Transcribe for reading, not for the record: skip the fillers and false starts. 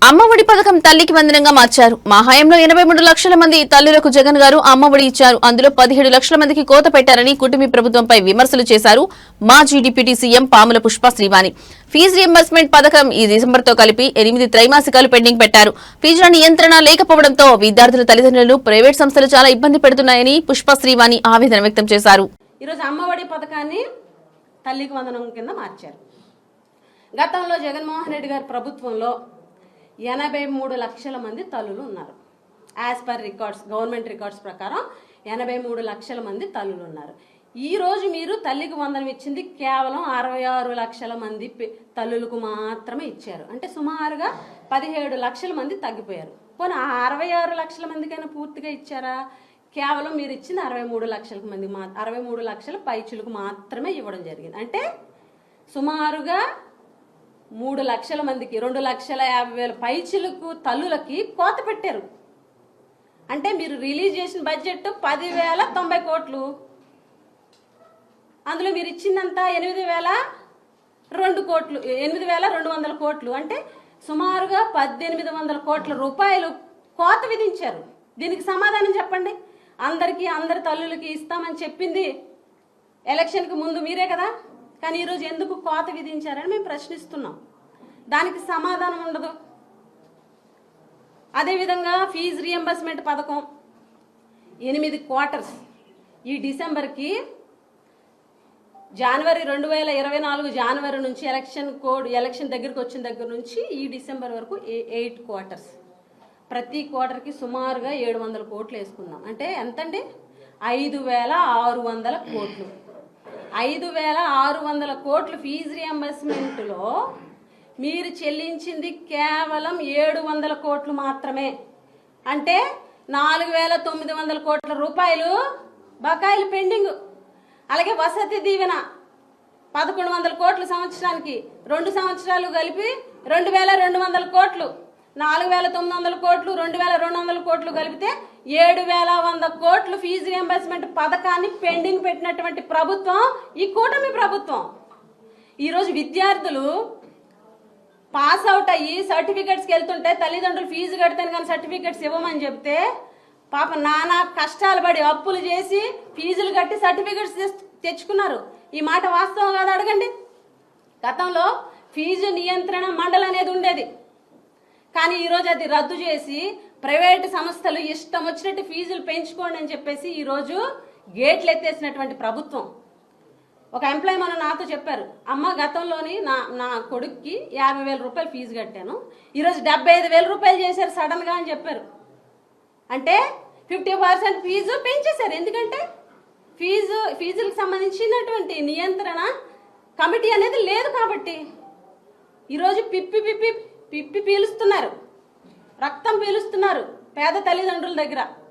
అమ్మఒడి పథకం తల్లికి వందనంగా మార్చారు. మా హయాంలో 83 లక్షల మంది తల్లులకు జగన్ గారు అమ్మఒడి ఇచ్చారు. అందులో 17 లక్షల మందికి కోత పెట్టారని కుటుంబ ప్రభుత్వంపై విమర్శలు చేశారు మాజీ deputy CM Pamula Pushpa Srivani. Fee reimbursement పథకం ఈ డిసెంబర్తో కలిపి 8 త్రైమాసికాలు పెండింగ్ పెట్టారు. ఫీజుల నియంత్రణ లేకపోవడంతో విద్యార్థుల తల్లిదండ్రులు ప్రైవేట్ సంస్థలు చాలా ఇబ్బంది పెడుతున్నాయని పుష్ప శ్రీవాణి ఆవేదన వ్యక్తం చేశారు. ఈరోజు అమ్మఒడి పథకాన్ని తల్లికి వందనం కింద మార్చారు. గతంలో జగన్మోహన్ రెడ్డి గారి ప్రభుత్వంలో 83 లక్షల మంది తల్లులు ఉన్నారు. As per records, government records ప్రకారం 83 లక్షల మంది తల్లులు ఉన్నారు. ఈ రోజు మీరు తల్లికి వందనం ఇచ్చింది కేవలం 66 లక్షల మంది తల్లులకు మాత్రమే ఇచ్చారు. అంటే సుమారుగా 17 లక్షల మంది తగ్గిపోయారు. పోనీ ఆ 66 లక్షల మందికైనా పూర్తిగా ఇచ్చారా? కేవలం మీరు ఇచ్చింది 63 లక్షల మంది 63 లక్షల పైచులకు మాత్రమే ఇవ్వడం జరిగింది. అంటే సుమారుగా 3 లక్షల మందికి 2,50,000 పైచిలకు తల్లులకి కోత పెట్టారు. అంటే మీరు రిలీజ్ చేసిన బడ్జెట్ 10,090 కోట్లు, అందులో మీరు ఇచ్చిందంతా 8,002 కోట్లు, 8,200 కోట్లు. అంటే సుమారుగా 1,800 కోట్ల రూపాయలు కోత విధించారు. దీనికి సమాధానం చెప్పండి. అందరి తల్లులకి ఇస్తామని చెప్పింది ఎలక్షన్కి ముందు మీరే కదా. కానీ ఈరోజు ఎందుకు కోత విధించారని మేము ప్రశ్నిస్తున్నాం. దానికి సమాధానం ఉండదు. అదేవిధంగా ఫీజు రియంబర్స్మెంట్ పథకం 8 క్వార్టర్స్ ఈ డిసెంబర్కి జనవరి 2024 జనవరి నుంచి ఎలక్షన్ దగ్గరికి వచ్చిన దగ్గర నుంచి ఈ డిసెంబర్ వరకు 8 క్వార్టర్స్. ప్రతి క్వార్టర్కి సుమారుగా 700 కోట్లు వేసుకుందాం. అంటే ఎంతండి? 5,600 కోట్లు. 5,600 కోట్లు ఫీజు రియంబర్స్మెంట్లో మీరు చెల్లించింది కేవలం 700 కోట్లు మాత్రమే. అంటే 4,900 కోట్ల రూపాయలు బకాయిలు పెండింగ్. అలాగే వసతి దీవెన 1,100 కోట్లు సంవత్సరానికి, 2 సంవత్సరాలు కలిపి 2,200 కోట్లు, 4,900 కోట్లు, 2,200 కోట్లు కలిపితే 7,100 కోట్లు ఫీజు రియంబర్స్మెంట్ పథకాన్ని పెండింగ్ పెట్టినటువంటి ప్రభుత్వం ఈ కూటమి ప్రభుత్వం. ఈరోజు విద్యార్థులు పాస్ అవుట్ అయ్యి సర్టిఫికెట్స్కి వెళ్తుంటే తల్లిదండ్రులు ఫీజు కడితేనే కానీ సర్టిఫికెట్స్ ఇవ్వమని చెప్తే పాప నానా కష్టాలు పడి అప్పులు చేసి ఫీజులు కట్టి సర్టిఫికెట్స్ తెచ్చుకున్నారు. ఈ మాట వాస్తవం కాదు అడగండి. గతంలో ఫీజు నియంత్రణ మండలి అనేది ఉండేది. కానీ ఈరోజు అది రద్దు చేసి ప్రైవేటు సంస్థలు ఇష్టం వచ్చినట్టు ఫీజులు పెంచుకోండి అని చెప్పేసి ఈరోజు గేట్లు ఎత్తేసినటువంటి ప్రభుత్వం. ఒక ఎంప్లాయీ మన నాతో చెప్పారు, అమ్మ గతంలోని నా కొడుక్కి 50,000 రూపాయలు ఫీజు కట్టాను, ఈరోజు 75,000 రూపాయలు చేశారు సడన్గా అని చెప్పారు. అంటే 50% ఫీజు పెంచేశారు. ఎందుకంటే ఫీజులకు సంబంధించినటువంటి నియంత్రణ కమిటీ అనేది లేదు కాబట్టి. ఈరోజు పిప్పి పీలుస్తున్నారు, రక్తం పీలుస్తున్నారు పేద తల్లిదండ్రుల దగ్గర.